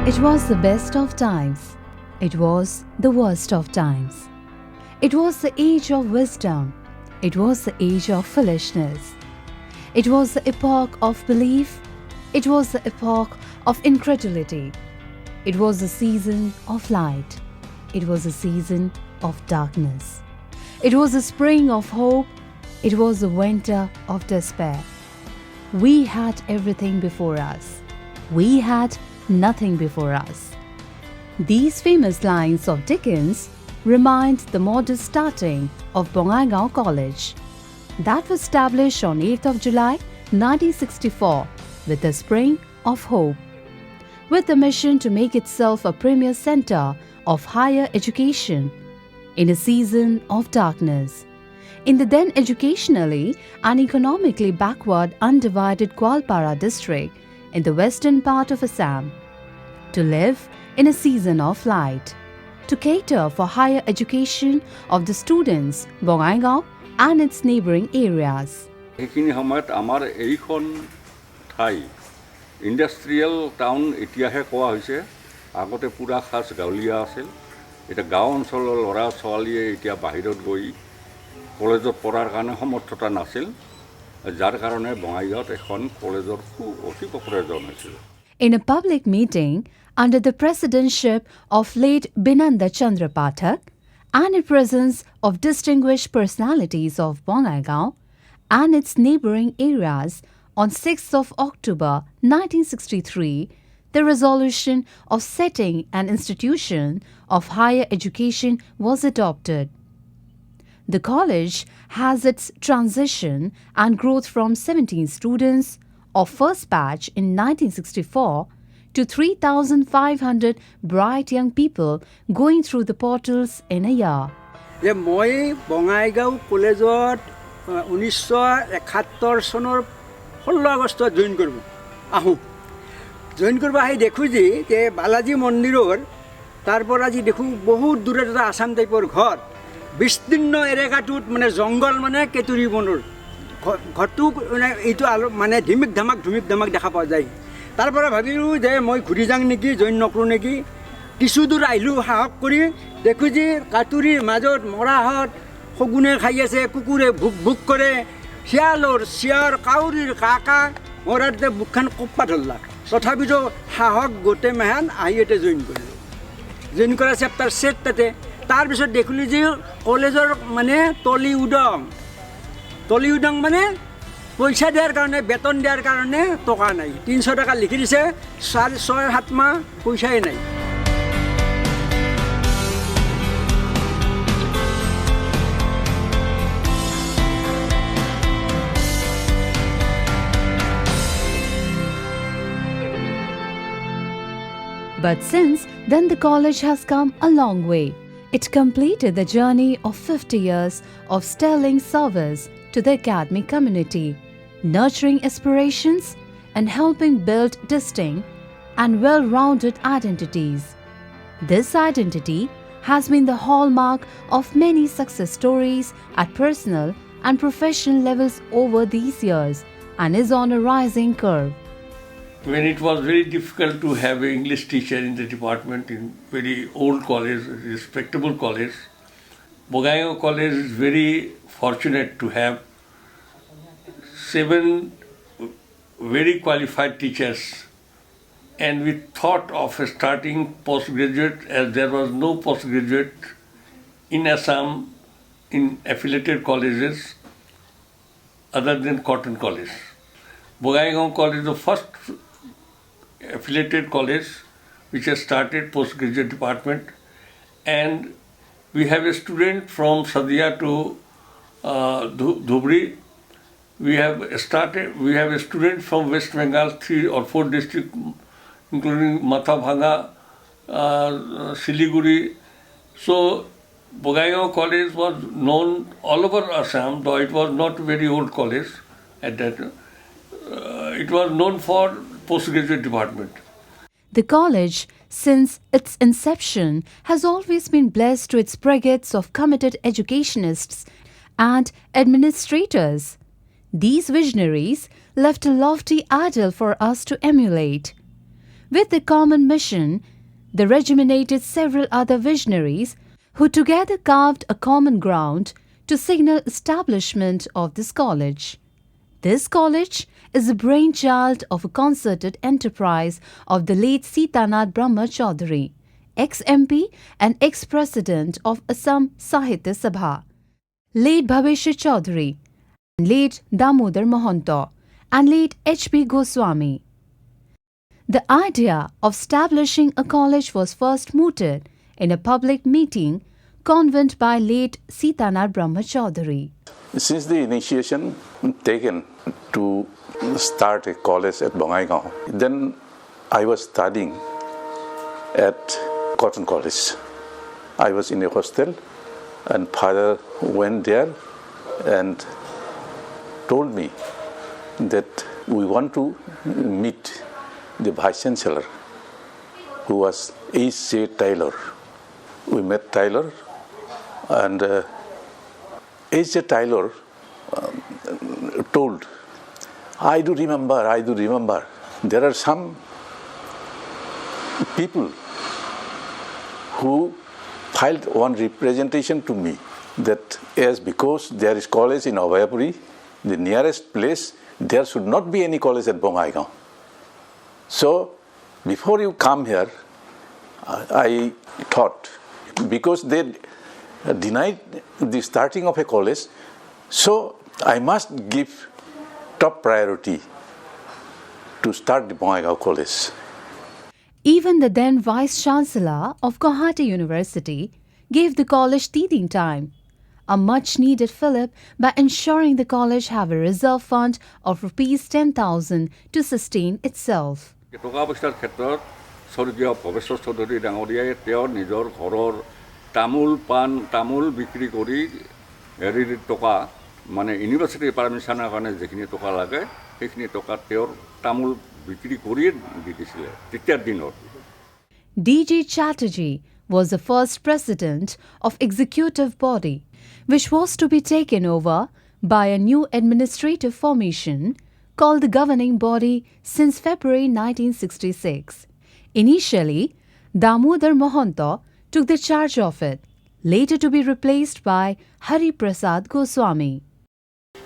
It was the best of times. It was the worst of times. It was the age of wisdom. It was the age of foolishness. It was the epoch of belief. It was the epoch of incredulity. It was the season of light. It was the season of darkness. It was the spring of hope. It was the winter of despair. We had everything before us. We had nothing before us. These famous lines of Dickens remind the modest starting of Bongaigaon College that was established on 8th of July 1964 with the spring of hope, with the mission to make itself a premier center of higher education in a season of darkness. In the then educationally and economically backward undivided Gwalpara district in the western part of Assam, to live in a season of light, to cater for higher education of the students Bongaigaon and its neighboring areas. এইখিনি সময়ত আমাৰ এইখন ঠাই industrial town এতিয়াহে কোৱা হৈছে আগতে পুৰা খাস গাঁৱলীয়া আছিল এটা গাঁও অঞ্চলৰ ল'ৰা ছোৱালীয়ে এতিয়া বাহিৰত গৈ কলেজত পঢ়াৰ কাৰণে সমৰ্থতা নাছিল যাৰ কাৰণে বঙাইগাঁৱত এখন কলেজৰ খুব অতি প্ৰয়োজন হৈছিল In a public meeting under the presidentship of late Binanda Chandra Pathak and in presence of distinguished personalities of Bongaigaon and its neighboring areas on 6th of October 1963, the resolution of setting an institution of higher education was adopted. The college has its transition and growth from 17 students of first batch in 1964 to 3,500 bright young people going through the portals in a year. যে মই বঙাইগাঁও কলেজত 1971 চনৰ 16 আগষ্টত join কৰিব আহোঁ join কৰিব আহি দেখোঁ যে বালাজী মন্দিৰৰ তাৰপৰা যি দেখোঁ বহুত দূৰত এটা আছাম টাইপৰ ঘৰ বিস্তীৰ্ণ এলেকাটোত মানে জংগল মানে কেতুৰী বনৰ ঘৰটো মানে এইটো মানে ধিমিক ধামাক দেখা পোৱা যায় তাৰপৰা ভাবিলোঁ যে মই ঘূৰি যাওঁ নেকি জইন নকৰোঁ নেকি কিছু দূৰ আহিলোঁ সাহস কৰি দেখোঁ যে কাটুৰীৰ মাজত মৰাহঁত শগুনে খাই আছে কুকুৰে ভুক ভুক কৰে শিয়ালৰ চিঞৰ কাউৰীৰ কাকা মৰাতে বুকখন কপ্পা ধৰলাক তথাপিতো সাহস গোটেই মেহান আহি ইয়াতে জইন কৰিলোঁ জইন কৰা চেপ্টাৰ ছেট তাতে তাৰপিছত দেখিলোঁ যে কলেজৰ মানে তলি উদং মানে পইচা দিয়াৰ কাৰণে বেতন দিয়াৰ কাৰণে টকা নাই 300 টকা লিখি দিছে 6-7 মাহ পইচাই নাই But since then the college has come a long way. It completed the journey of 50 years of sterling service to the academic community, nurturing aspirations and helping build distinct and well-rounded identities. This identity has been the hallmark of many success stories at personal and professional levels over these years and is on a rising curve. When it was very difficult to have an English teacher in the department in very old college, respectable college, Bongaigaon College is very fortunate to have 7 very qualified teachers, and we thought of starting postgraduate as there was no postgraduate in Assam in affiliated colleges other than Cotton College. Bongaigaon College is the first affiliated college which has started postgraduate department, and we have a student from Sadia to Dhubri. We have a student from West Bengal, 3 or 4 districts, including Mathapanga, Siliguri. So Bongaigaon College was known all over Assam, though it was not a very old college at that time. It was known for postgraduate department. The college, since its inception, has always been blessed to its brigades of committed educationists and administrators. These visionaries left a lofty ideal for us to emulate. With the common mission, they regimented several other visionaries who together carved a common ground to signal establishment of this college. This college is the brainchild of a concerted enterprise of the late Sitanath Brahma Chaudhary, ex-MP and ex-president of Assam Sahitya Sabha, late Bhavishya Chaudhary, late Damodar Mohanto, and late H.P. Goswami. The idea of establishing a college was first mooted in a public meeting convened by late Sitanath Brahma Chaudhary. Since the initiation taken to start a college at Bongaigaon, then I was studying at Cotton College. I was in a hostel, and father went there and told me that we want to meet the Vice Chancellor, who was H.J. Taylor. We met Taylor, and H.J. Taylor told, I do remember, there are some people who filed one representation to me that because there is college in Abhayapuri, the nearest place, there should not be any college at Bongaigaon. So, before you come here, I thought, because they denied the starting of a college, so I must give top priority to start the Bongaigaon College. Even the then Vice-Chancellor of Guwahati University gave the college teething time, a much-needed fillip by ensuring the college have a reserve fund of Rs 10,000 to sustain itself. টকা পইচাৰ ক্ষেত্ৰত স্বৰ্গীয় ভৱেশ্বৰ চৌধুৰী ডাঙৰীয়াই তেওঁৰ নিজৰ ঘৰৰ তামোল বিক্ৰী কৰি হেৰিৰ টকা মানে ইউনিভাৰ্চিটিৰ পাৰ্মিশ্যনৰ কাৰণে যিখিনি টকা লাগে সেইখিনি টকা তেওঁৰ তামোল বিক্ৰী কৰিয়ে দি দিছিলে তেতিয়াৰ দিনত। D.G. Chatterjee was the first president of executive body, which was to be taken over by a new administrative formation called the governing body since February 1966. Initially, Damodar Mohanto took the charge of it, later to be replaced by Hari Prasad Goswami.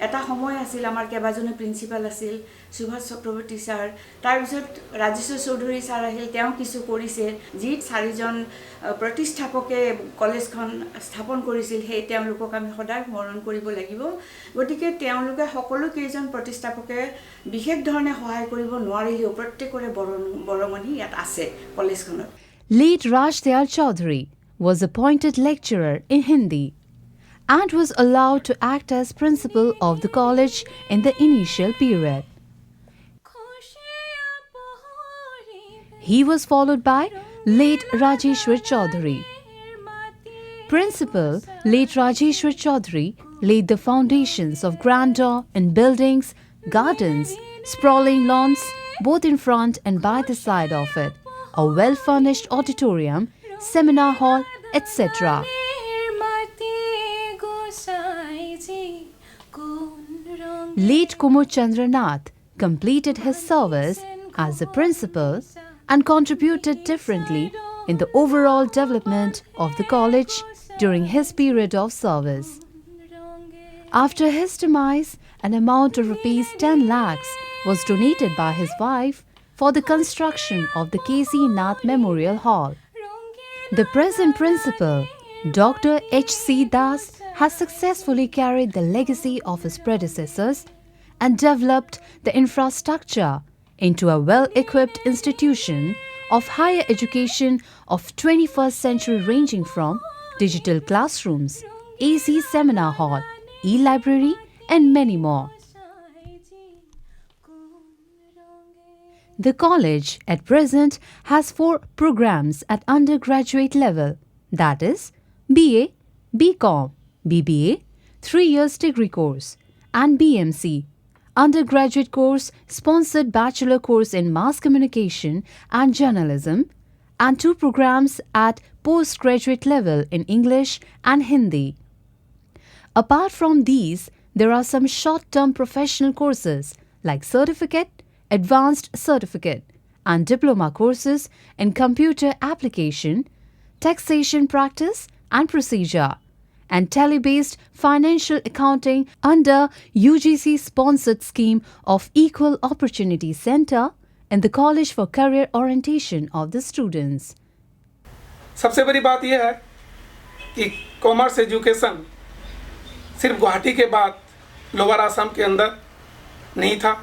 এটা সময় আছিল আমাৰ কেবাজনো principal আছিল Subhash Chakraborty sir তাৰপিছত Rajeshwar Choudhury sir Ahil তেওঁ কিছু কৰিছে যি চাৰিজন প্ৰতিষ্ঠাপকে কলেজখন স্থাপন কৰিছিল সেই তেওঁলোকক আমি সদায় স্মৰণ কৰিব লাগিব গতিকে তেওঁলোকে সকলো কেইজন প্ৰতিষ্ঠাপকে বিশেষ ধৰণে সহায় কৰিব নোৱাৰিলেও প্ৰত্যেকৰে বৰমণি ইয়াত আছে কলেজখনত। Late Rajdayal Chaudhary was appointed lecturer in Hindi and was allowed to act as principal of the college in the initial period. He was followed by late Rajeshwar Chaudhary. Principal late Rajeshwar Chaudhary laid the foundations of grandeur in buildings, gardens, sprawling lawns, both in front and by the side of it, a well-furnished auditorium, seminar hall, etc. Late Kumar Chandranath completed his service as a principal and contributed differently in the overall development of the college during his period of service. After his demise, an amount of Rs 10 lakhs was donated by his wife for the construction of the K.C. Nath Memorial Hall. The present principal, Dr. H.C. Das, has successfully carried the legacy of his predecessors and developed the infrastructure into a well-equipped institution of higher education of 21st century ranging from digital classrooms, AC seminar hall, e-library and many more. The college at present has 4 programs at undergraduate level, that is BA, BCom, BBA, 3 years degree course, and BMc, undergraduate course sponsored bachelor course in mass communication and journalism, and 2 programs at postgraduate level in English and Hindi. Apart from these, there are some short-term professional courses like certificate, advanced certificate, and diploma courses in computer application, taxation practice and procedure, and tele-based financial accounting under UGC-sponsored scheme of Equal Opportunity Center in the College for Career Orientation of the students. सबसे बड़ी बात यह है कि commerce education सिर्फ गुवाहाटी के बाद lower Assam के अंदर नहीं था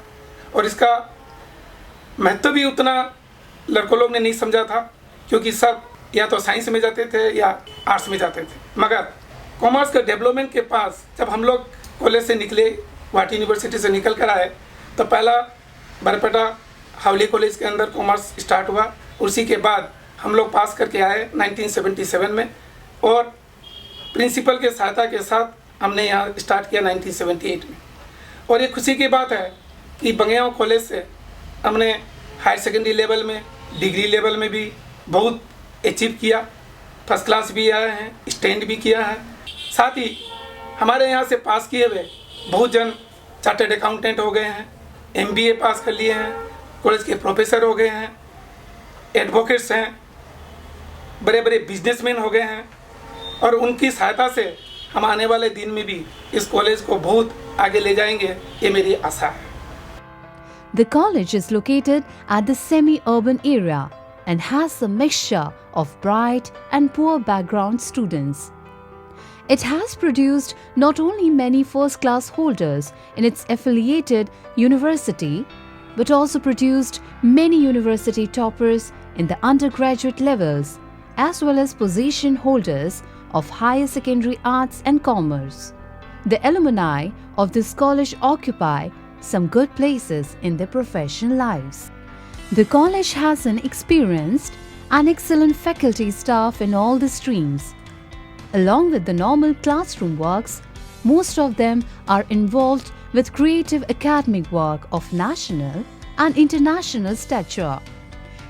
और इसका महत्व भी उतना लड़कों लोग ने नहीं समझा था, क्योंकि सब या तो साइंस में जाते थे या आर्ट्स में जाते थे। मगर कॉमर्स के डेवलपमेंट के पास जब हम लोग कॉलेज से निकले, गुवाहाटी यूनिवर्सिटी से निकल कर आए, तो पहला बरपेटा हावली कॉलेज के अंदर कॉमर्स स्टार्ट हुआ। उसी के बाद हम लोग पास करके आए 1977 में और प्रिंसिपल के सहायता के साथ हमने यहाँ स्टार्ट किया 1978 में। और ये खुशी की बात है कि बंगेगांव कॉलेज से हमने हायर सेकेंडरी लेवल में, डिग्री लेवल में भी बहुत अचीव किया, फर्स्ट क्लास भी आए हैं, स्टैंड भी किया है। साथ ही हमारे यहाँ से पास किए हुए बहुत जन चार्टर्ड अकाउंटेंट हो गए हैं, MBA पास कर लिए हैं, कॉलेज के प्रोफेसर हो गए हैं, एडवोकेट्स हैं, बड़े बड़े बिजनेसमैन हो गए हैं और उनकी सहायता से हम आने वाले दिन में भी इस कॉलेज को बहुत आगे ले जाएंगे, ये मेरी आशा है। The college is located at the semi-urban area and has a mixture of bright and poor background students. It has produced not only many first-class holders in its affiliated university, but also produced many university toppers in the undergraduate levels, as well as position holders of higher secondary arts and commerce. The alumni of this college occupy some good places in their professional lives. The college has an experienced and excellent faculty staff in all the streams. Along with the normal classroom works, most of them are involved with creative academic work of national and international stature.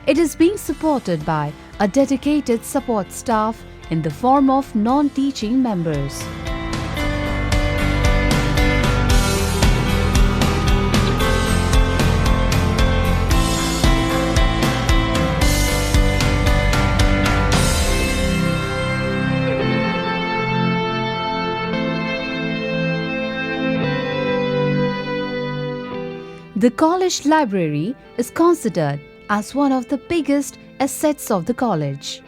It is being supported by a dedicated support staff in the form of non-teaching members. The college library is considered as one of the biggest assets of the college.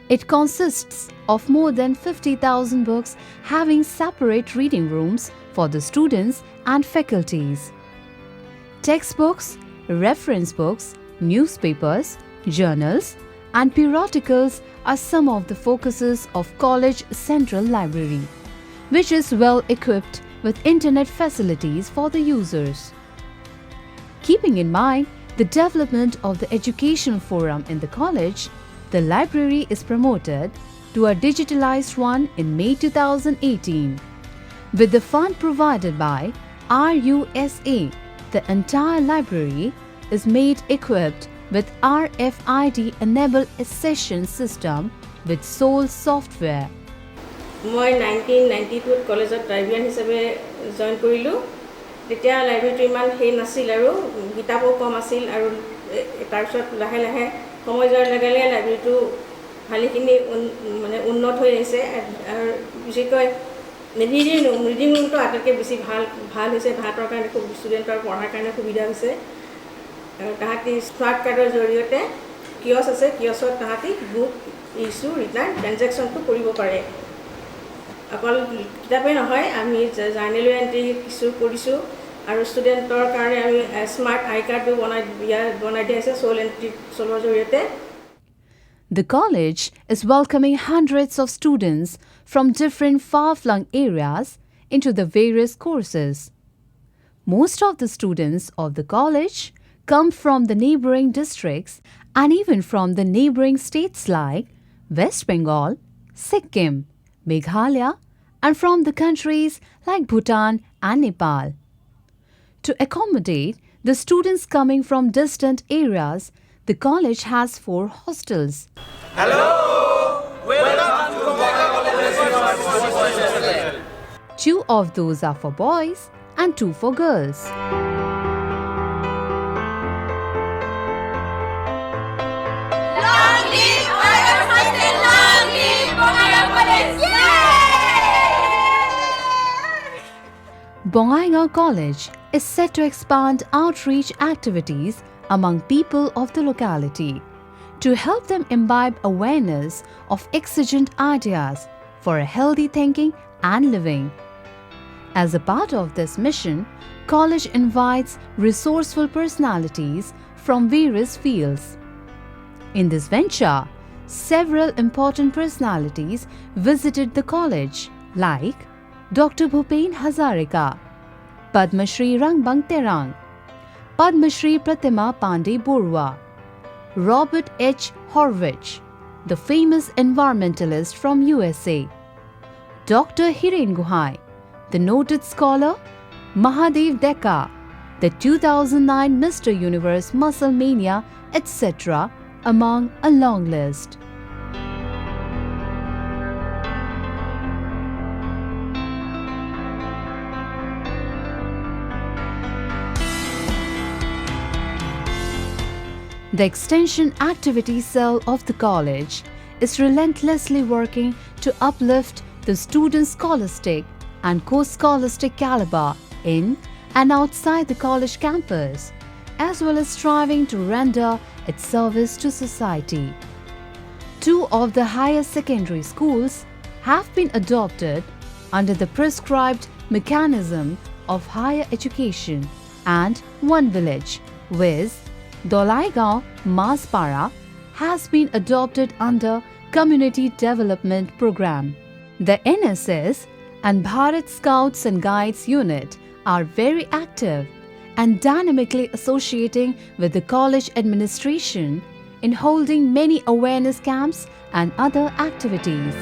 It consists of more than 50,000 books having separate reading rooms for the students and faculties. Textbooks, reference books, newspapers, journals, and periodicals are some of the focuses of College Central Library, which is well equipped with internet facilities for the users. Keeping in mind the development of the educational forum in the college, the library is promoted to a digitalized one in May 2018. With the fund provided by RUSA, the entire library is made equipped with RFID-enabled accession system with sole software. মই 1992 কলেজত librarian হিচাপে join কৰিলোঁ। তেতিয়া লাইব্ৰেৰীটো ইমান সেই নাছিল আৰু কিতাপো কম আছিল আৰু তাৰপিছত লাহে লাহে সময় যোৱাৰ লগে লগে লাইব্ৰেৰীটো ভালেখিনি মানে উন্নত হৈ আহিছে আৰু বিশেষকৈ ৰিডিং ৰুমটো আটাইতকৈ বেছি ভাল হৈছে। তাহাঁতৰ কাৰণে খুব ষ্টুডেণ্টৰ পঢ়াৰ কাৰণে সুবিধা হৈছে আৰু তাহাঁতি স্মাৰ্ট কাৰ্ডৰ জৰিয়তে কিয়ছ আছে, কিয়ছত তাহাঁতি বুক ইছ্যু ৰিটাৰ্ণ ট্ৰেঞ্জেকশ্যনটো কৰিব পাৰে। অকল কিতাপেই নহয়, আমি জাৰ্নেলো এণ্ট্ৰি কিছু কৰিছোঁ আৰু ষ্টুডেণ্টৰ কাৰণে আমি স্মাৰ্ট আই কাৰ্ডো বনাই দিয়া হৈছে চলৰ জৰিয়তে। The college is welcoming hundreds of students from different far-flung areas into the various courses. Most of the students of the college come from the neighboring districts and even from the neighboring states like West Bengal, Sikkim, Meghalaya, and from the countries like Bhutan and Nepal. To accommodate the students coming from distant areas, the college has 4 hostels. Hello! Welcome to Mega College. 2 of those are for boys and 2 for girls. Bongaigaon College is set to expand outreach activities among people of the locality to help them imbibe awareness of exigent ideas for a healthy thinking and living. As a part of this mission, college invites resourceful personalities from various fields. In this venture, several important personalities visited the college like Dr. Bhupen Hazarika, Padma Shri Rangbang Terang, Padma Shri Pratima Pandey Borua, Robert H. Horwich, the famous environmentalist from USA, Dr. Hiren Guhai, the noted scholar Mahadev Deka, the 2009 Mr. Universe Muscle Mania, etc., among a long list. The Extension Activity Cell of the college is relentlessly working to uplift the students' scholastic and co-scholastic caliber in and outside the college campus, as well as striving to render its service to society. 2 of the higher secondary schools have been adopted under the prescribed mechanism of higher education, and 1 village, viz. Dolaigaon Maspara, has been adopted under Community Development Program. The NSS and Bharat Scouts and Guides unit are very active and dynamically associating with the college administration in holding many awareness camps and other activities.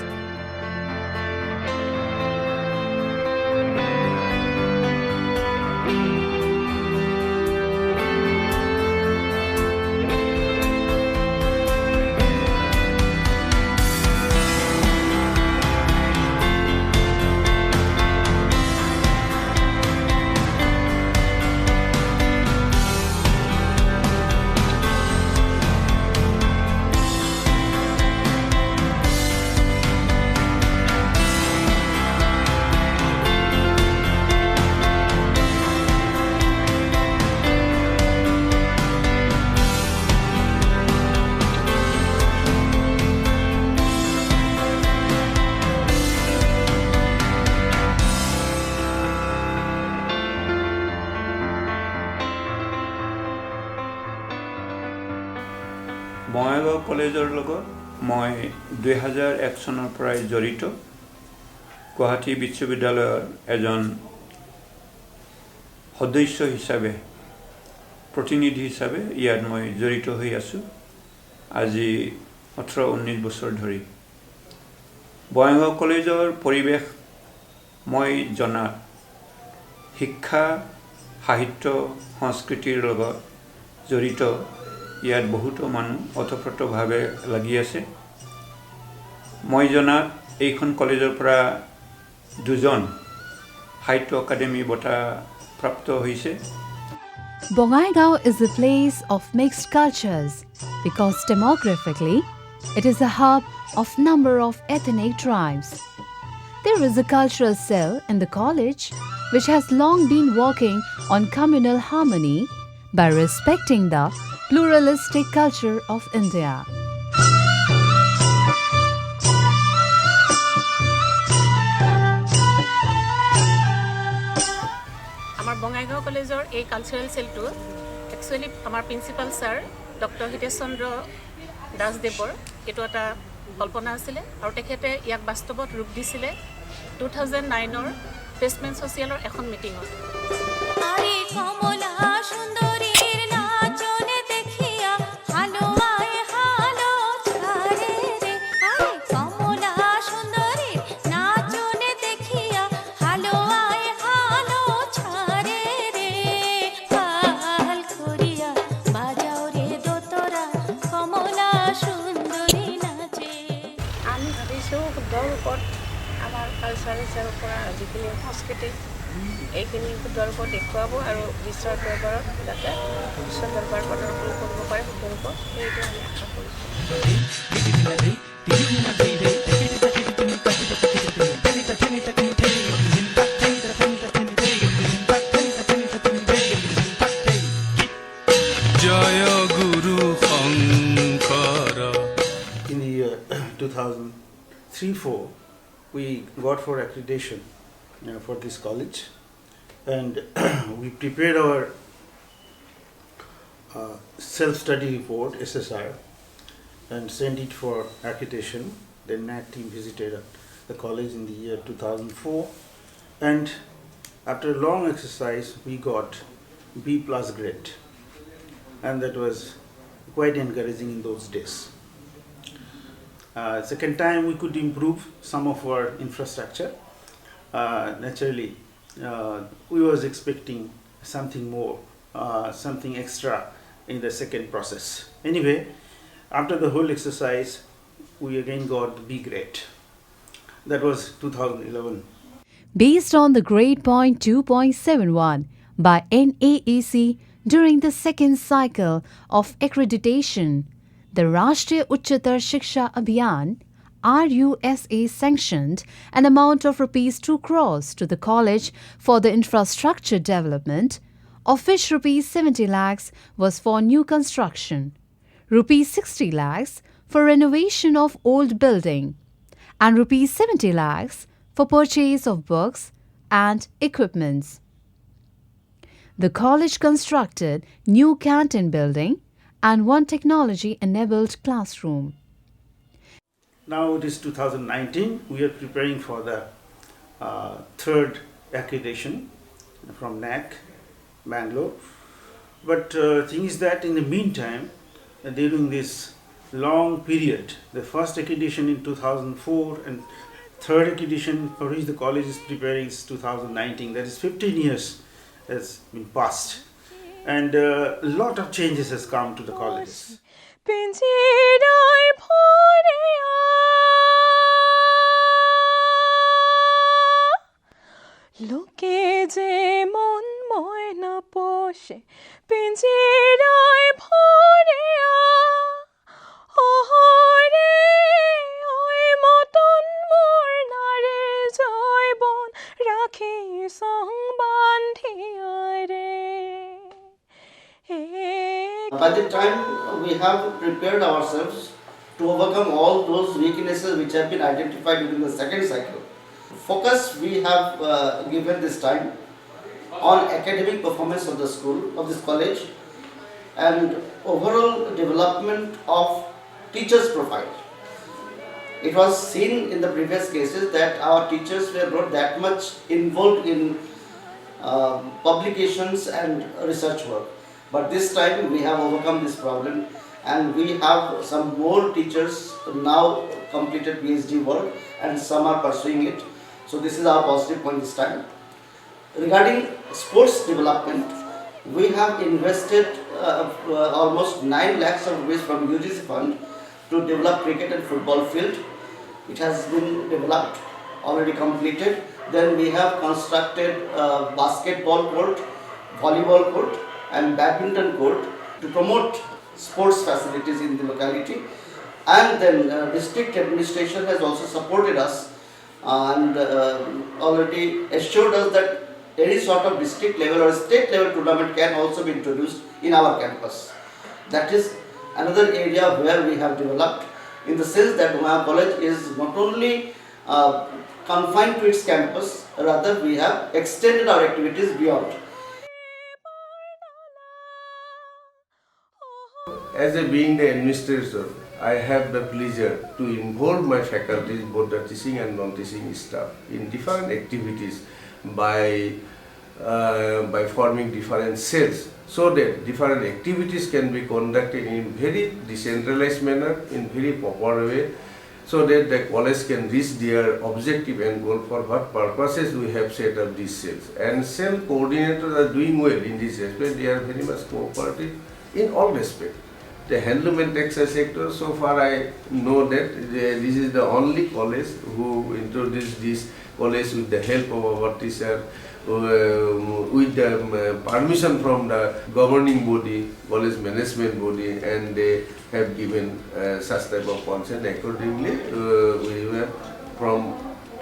Bongaigaon কলেজৰ লগত মই 2001 চনৰ পৰাই জড়িত গুৱাহাটী বিশ্ববিদ্যালয়ৰ এজন সদস্য হিচাপে প্ৰতিনিধি হিচাপে ইয়াত মই জড়িত হৈ আছো আজি 18-19 বছৰ ধৰি বঙাইগাঁও কলেজৰ পৰিৱেশ মই জনা শিক্ষা সাহিত্য সংস্কৃতিৰ লগত জড়িত ইয়াত বহুত মানুহ অতপ্ৰতভাৱে লাগি আছে মই জনাত এইখন কলেজৰ পৰা 2জন সাহিত্য একাডেমী বঁটা প্ৰাপ্ত হৈছে Bongaigaon is a place of mixed cultures because demographically it is a hub of number of ethnic tribes. There is a cultural cell in the college which has long been working on communal harmony by respecting the pluralistic culture of India. আমাৰ বঙাইগাঁও কলেজৰ এই cultural সেলটো actually আমাৰ principal sir doctor Hitesh চন্দ্ৰ দাসদেৱৰ এটো এটা কল্পনা আছিল আৰু তেখেতে ইয়াক বাস্তৱত ৰূপ দিছিলে 2009ৰ প্লেসমেন্ট সোশিয়ালৰ এখন মিটিংত আরে কমলা সুন্দরীর নাচনে দেখিয়া হালো আয় হালো ছাড়ে রে আরে কমলা সুন্দরীর নাচনে দেখিয়া হালো আয় হালো ছাড়ে রে হাল করিয়া বাজাও রে দোতরা কমলা সুন্দরী নাচে আমি ভাবিছো দৰপত আমাৰ কালচাৰেল সেলৰ পৰা যিখিনি সংস্কৃতি এইখিনি দৰপত দেখুৱাব আৰু বিশ্বৰ দৰবাৰত যাতে বিশ্ব দৰবাৰ প্ৰদৰ্শন কৰিব পাৰে সকলোকে এইটো আমি আশা কৰিছোঁ 2003-04, we got for accreditation for this college, and we prepared our self-study report (SSR) and sent it for accreditation. The NAC team visited the college in the year 2004, and after a long exercise, we got B+ grade, and that was quite encouraging in those days. Second time, we could improve some of our infrastructure. Naturally, we was expecting something more, something extra in the second process. Anyway, after the whole exercise, we again got B grade. That was 2011. Based on the grade point 2.71 by NAAC during the second cycle of accreditation, the Rashtriya Uchchatar Shiksha Abhiyan RUSA sanctioned an amount of rupees 2 crores to the college for the infrastructure development, of which rupees 70 lakhs was for new construction, rupees 60 lakhs for renovation of old building, and rupees 70 lakhs for purchase of books and equipments. The college constructed new canteen building and one technology-enabled classroom. Now it is 2019. We are preparing for the third accreditation from NAC, Bangalore. But thing is that in the meantime, during this long period, the first accreditation in 2004 and third accreditation for which the college is preparing is 2019. That is 15 years has been passed, and a lot of changes has come to the colleges. Loke je mon moi na poshe pinjirai bhoreya ohore oi moton mor nare joibon rakhi song bandhiya re. By the time we have prepared ourselves to overcome all those weaknesses which have been identified during the second cycle, focus we have given this time on academic performance of the school, of this college, and overall development of teachers' profile. It was seen in the previous cases that our teachers were not that much involved in publications and research work. But this time we have overcome this problem, and we have some more teachers now completed PhD work, and some are pursuing it. So this is our positive point this time. Regarding sports development, we have invested almost 9 lakhs of rupees from UGC fund to develop cricket and football field. It has been developed, already completed. Then we have constructed basketball court, volleyball court and badminton court to promote sports facilities in the locality. And then district administration has also supported us and already assured us that any sort of district level or state level tournament can also be introduced in our campus. That is another area where we have developed, in the sense that Umaya College is not only confined to its campus, rather we have extended our activities beyond. As being the administrator, I have the pleasure to involve my faculties, both the teaching and non-teaching staff, in different activities by forming different cells, so that different activities can be conducted in very decentralized manner, in very proper way, so that the college can reach their objective and goal for what purposes we have set up these cells. And cell coordinators are doing well in this respect. They are very much cooperative in all respects. The handloom and textile sector, so far I know that this is the only college who introduced this college with the help of our teacher, with the permission from the governing body, college management body, and they have given such type of consent. Accordingly, we were from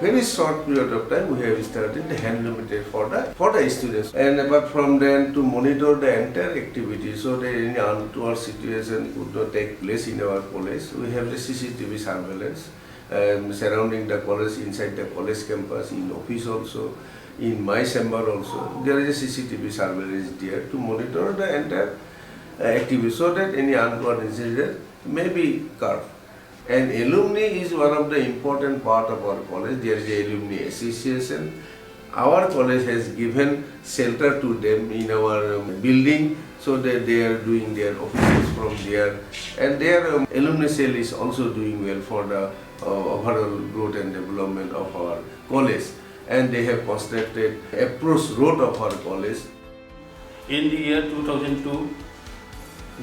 very short period of time we have started the hand limited for the students, and apart from then to monitor the entire activity so that any untoward situation could not take place in our college. We have the CCTV surveillance surrounding the college, inside the college campus, in office also, in my chamber also. There is a CCTV surveillance there to monitor the entire activity so that any untoward incident may be curbed. And alumni is one of the important part of our college. There is a alumni association. Our college has given shelter to them in our building so that they are doing their offices from there. And their alumni cell is also doing well for the overall growth and development of our college. And they have constructed approach road of our college. In the year 2002,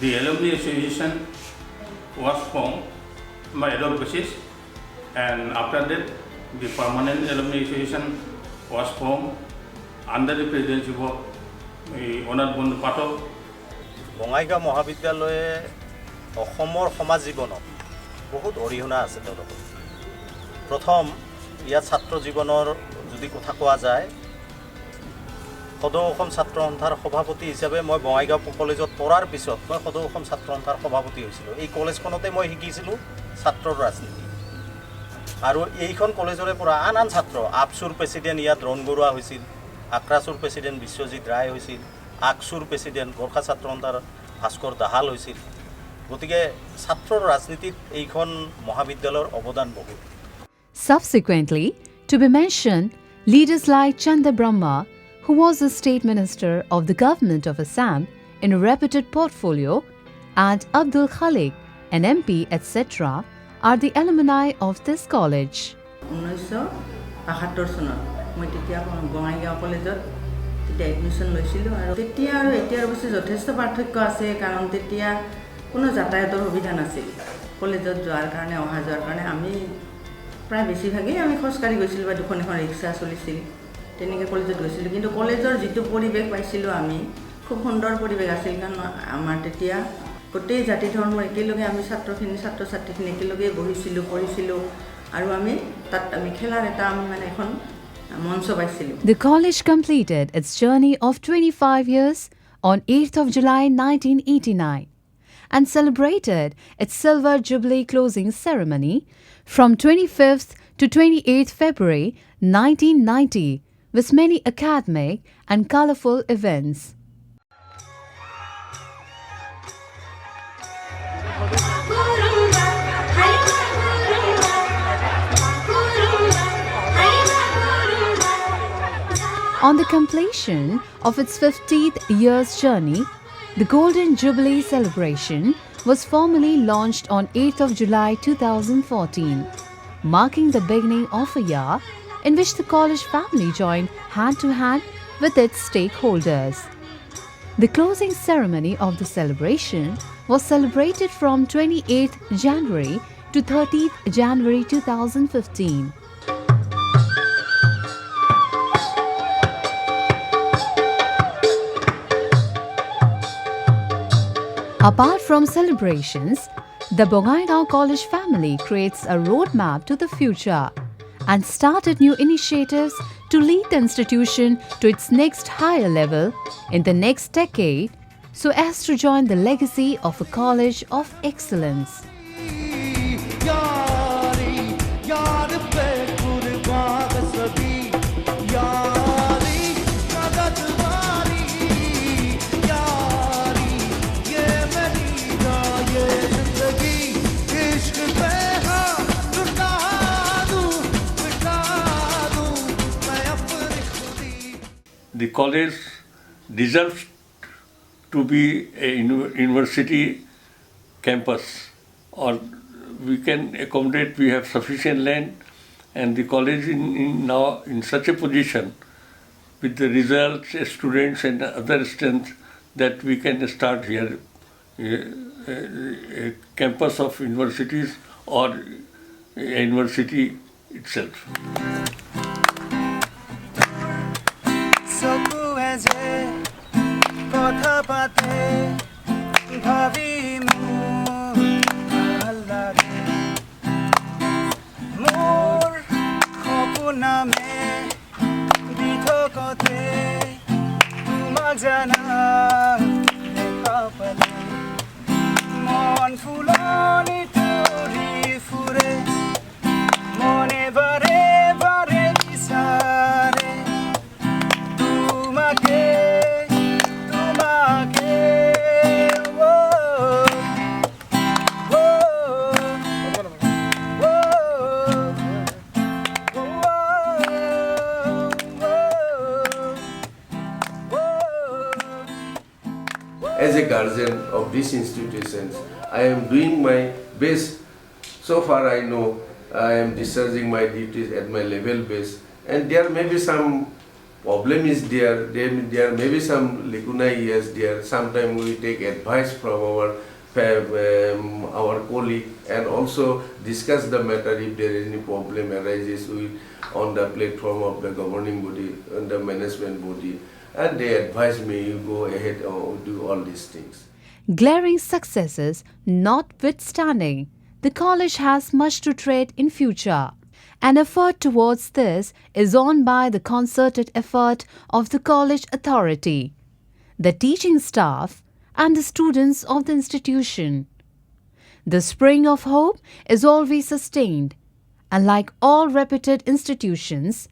the Alumni Association was formed by ad hoc basis, and after that the Permanent Alumni Association was formed under the presidency of Onat Bondhu Pathak. Bongaigaon মহাবিদ্যালয়ে অসমৰ সমাজ জীৱনত বহুত অৰিহণা আছে তেওঁলোকৰ। প্ৰথম ইয়াত ছাত্ৰ জীৱনৰ যদি কথা কোৱা যায়, সদৌ অসম ছাত্ৰ সন্থাৰ সভাপতি হিচাপে মই বঙাইগাঁও কলেজত পঢ়াৰ পিছত মই সদৌ অসম ছাত্ৰ সন্থাৰ সভাপতি হৈছিলোঁ। এই কলেজখনতে মই শিকিছিলোঁ ছাত্ৰৰ ৰাজনীতি, আৰু এইখন কলেজৰে পৰা আন আন ছাত্ৰ, আপচুৰ প্ৰেচিডেণ্ট ইয়াত ৰণ বৰুৱা হৈছিল, আক্ৰাচুৰ প্ৰেচিডেণ্ট বিশ্বজিৎ ৰায় হৈছিল, আকচুৰ প্ৰেচিডেণ্ট গোৰ্খা ছাত্ৰ সন্থাৰ ভাস্কৰ দাহাল হৈছিল। গতিকে ছাত্ৰৰ ৰাজনীতিত এইখন মহাবিদ্যালয়ৰ অৱদান বহুত। Subsequently, to be mentioned, leaders like Chanda Brahma, who was the State Minister of the Government of Assam in a reputed portfolio, and Abdul Khalik, an MP, etc., are the alumni of this college. 1972 চনত মই তেতিয়া বঙাইগাঁও কলেজত admission লৈছিলোঁ, আৰু তেতিয়া আৰু এতিয়াৰ অৱশ্যে যথেষ্ট পাৰ্থক্য আছে, কাৰণ তেতিয়া কোনো যাতায়াতৰ সুবিধা নাছিল। কলেজত যোৱাৰ কাৰণে, অহা যোৱাৰ কাৰণে আমি প্ৰায় বেছিভাগেই আমি খোজকাঢ়ি গৈছিলোঁ বা দুখন এখন ৰিক্সা চলিছিল, তেনেকৈ কলেজত গৈছিলোঁ। কিন্তু কলেজৰ যিটো পৰিৱেশ পাইছিলোঁ আমি, খুব সুন্দৰ পৰিৱেশ আছিল, কাৰণ আমাৰ তেতিয়া গোটেই জাতি ধৰ্মৰ একেলগে আমি ছাত্ৰ ছাত্ৰীখিনি একেলগে বহিছিলোঁ, পঢ়িছিলোঁ, আৰু আমি তাত আমি খেলাৰ এটা আমি মানে এখন মঞ্চ পাইছিলোঁ। The college completed its journey of 25 years on 8th of July 1989 and celebrated its Silver Jubilee closing ceremony from 25th to 28th February 1990 with many academic and colorful events. On the completion of its 50th year's journey, the Golden Jubilee celebration was formally launched on 8th of July 2014, marking the beginning of a year in which the college family joined hand to hand with its stakeholders. The closing ceremony of the celebration was celebrated from 28th January to 30th January 2015. Apart from celebrations, the Bongaigaon College family creates a roadmap to the future and started new initiatives to lead the institution to its next higher level in the next decade, so as to join the legacy of a college of excellence. The college deserves to be a university campus, or we can accommodate, we have sufficient land, and the college now in such a position with the results, students and other strengths that we can start here a campus of universities or a university itself. কথা পাতে ভাবি মোৰ সপোন guardian of these institutions. I am doing my best. So far I know I am discharging my duties at my level base, and there may be some problem is there. There may be some lacuna is there. Sometimes we take advice from our colleague and also discuss the matter if there is any problem arises on the platform of the governing body and the management body, and they advise me, you go ahead and do all these things. Glaring successes notwithstanding, the college has much to tread in future. An effort towards this is on by the concerted effort of the college authority, the teaching staff, and the students of the institution. The spring of hope is always sustained, and like all reputed institutions,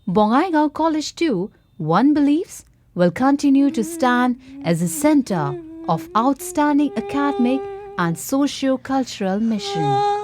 Bongaigaon College too, one believes, will continue to stand as a center of outstanding academic and socio-cultural mission.